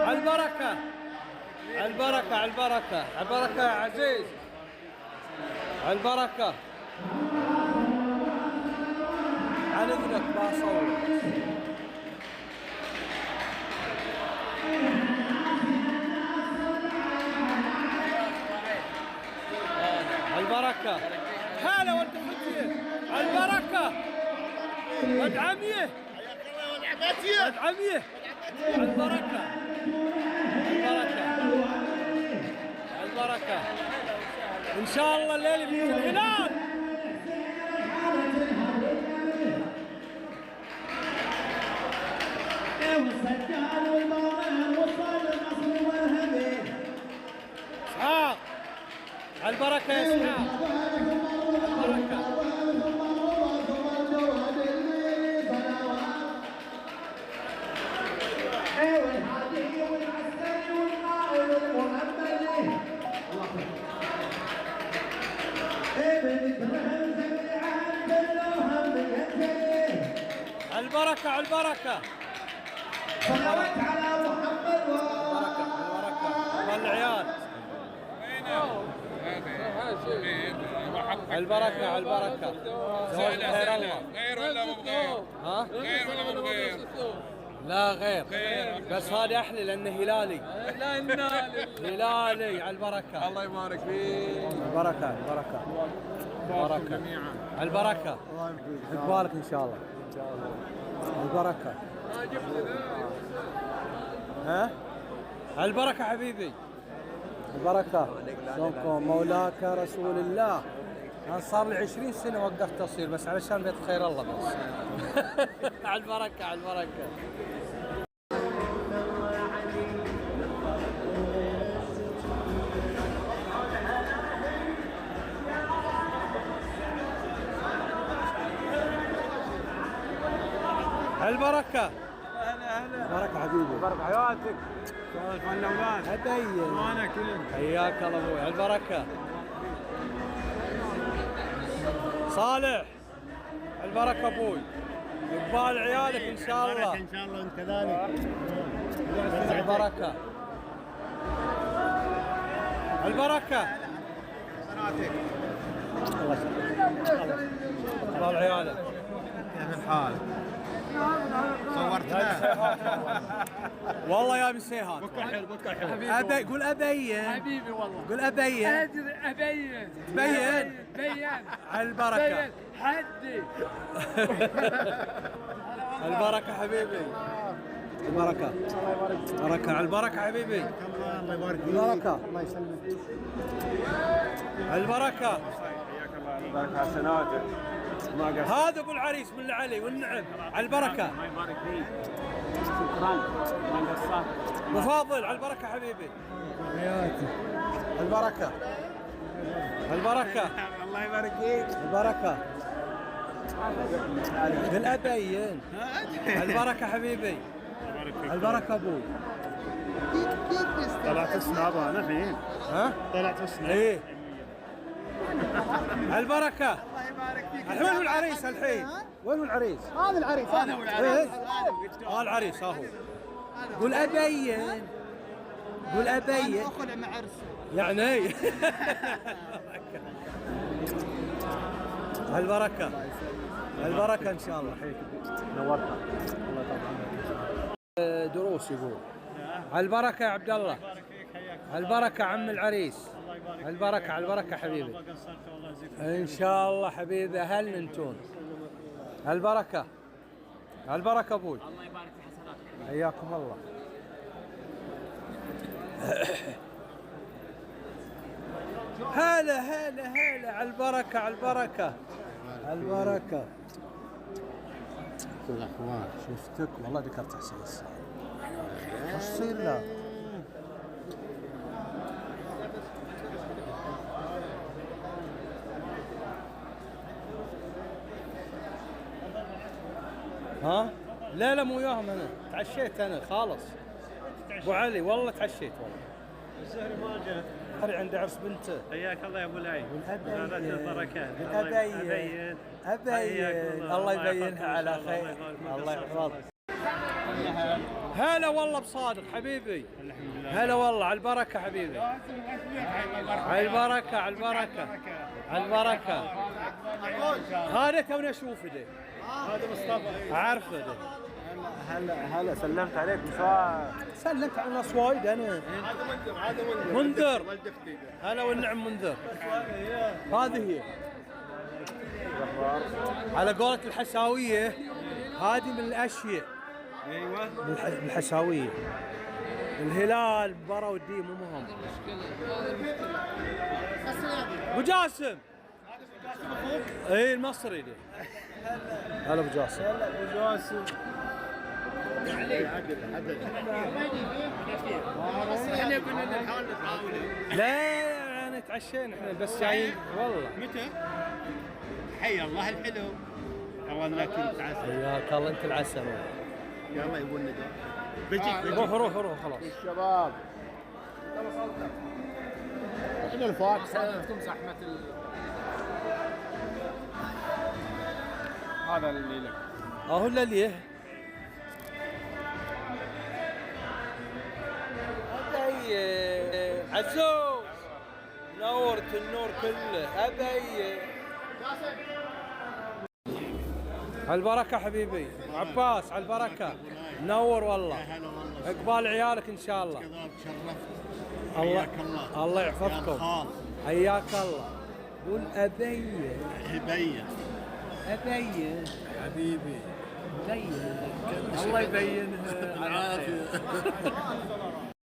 البركة البركة البركة البركة يا عزيز. البركة عن اذنك بصور. البركة هلا ولد فتيه. البركة ولد عميه. ولد عميه. البركة البركة البركة ان شاء الله الليل بيجي الهلال. اسحاق البركة يا اسحاق. البركة البركة البركة صلوات على محمد. البركة والعيال. البركة البركة زواج خير الله. غير ولا مو غير؟ ها؟ غير ولا مو غير؟ لا غير بس هذه احلى لانه هلالي. لا إنا هلالي على البركة. الله يبارك فيك. البركة البركة البركة البركة عقبالك ان شاء الله. البركة ها؟ البركة حبيبي. البركة شلونكم؟ مولاك رسول الله. انا صار لي 20 سنة وقفت تصوير بس علشان بيت خير الله بس. على البركة على البركة. البركة هلا هلا. بركة حبيبي. بركة حياتك. كيف الاولاد؟ هدين وانا كلهم. حياك الله ابوي. البركة صالح. البركة ابوي. اقبال عيالك ان شاء الله. ان شاء الله وانت كذلك. البركة البركة. الله يسلمك. اقبال عيالك. كيف الحال؟ صورتنا والله يا مسيهات. بكره حلو بكره حلو. أبي قول ابين. حبيبي والله قول ابين. ادري ابين تبين. بين على البركة. بين حدي. البركة حبيبي. البركة بركة على البركة حبيبي. الله يبارك فيك. البركة الله يسلمك. البركة. حياك الله. البركة حسناتك. ما قصرت. هذا ابو العريس من علي والنعم. على البركة. الله يبارك فيك. شكرا ما قصرت. ابو فاضل على البركة حبيبي. البركة البركة الله يبارك فيك. البركة. بالأبين. البركة حبيبي. البركة ابوي. طلعت اسمع ابا انا الحين. ها؟ طلعت اسمع. ايه. البركة. الله يبارك فيك. الحين وين هو العريس الحين؟ وين هو العريس؟ هذا العريس. هذا هو ايه؟ العريس ها هو. قول أبين. قول أبين. اخذ مع عرس. يعني ايه؟ البركة البركة ان شاء الله. نورتنا. دروس يقول. البركة يا عبد الله. البركة عم العريس. البركة على البركة حبيبي. ان شاء الله حبيبي. هل ننتون. البركة البركة ابوي. الله يبارك في حسناتك. حياكم الله. هلا هلا هلا على البركة على البركة. البركة. كل الاخوان. شفتك والله ذكرت حسين الساعة. وش يصير له؟ ها؟ لا لا مو وياهم انا، تعشيت انا خالص. ابو علي والله تعشيت والله. الزهري ما جاء. الزهري عنده عرس بنته. حياك الله يا ابو العين. أبين. البركات. أبين. أبين. الله يبينها على خير. الله يحفظك. هلا والله بصادق حبيبي. هلا والله على البركة حبيبي. على البركة على البركة على البركة. هذا توني اشوفه ده. هذا مصطفى. اعرفه ده. هلا سلمت عليك مساء. سلمت على ناس وايد انا. هذا منذر. والدفتي. هلا والنعم منذر. هذه هي. على قولة الحساوية هذه من الاشياء. ايوه. الحساوية. الهلال برا ودي مو مهم. ابو جاسم. اي المصري ده. هلا ابو جاسم. ابو جاسم. احنا كنا نحاول نتعاون. لا انا تعشينا احنا بس جايين والله. متى؟ حي الله الحلو. والله كنت عسل. حياك الله انت العسل. يا ما يبون بيجيك روح روح روح خلاص. الشباب احنا الفاكهه عندكم زحمة هذا اللي لك. اهو اللي ابي عزوز نورت النور كله ابي. على البركة حبيبي عباس على البركة نور والله. اقبال عيالك ان شاء الله. الله الله يحفظكم. حياك الله. قول ابي هبيه. ابي حبيبي. الله يبين العافيه.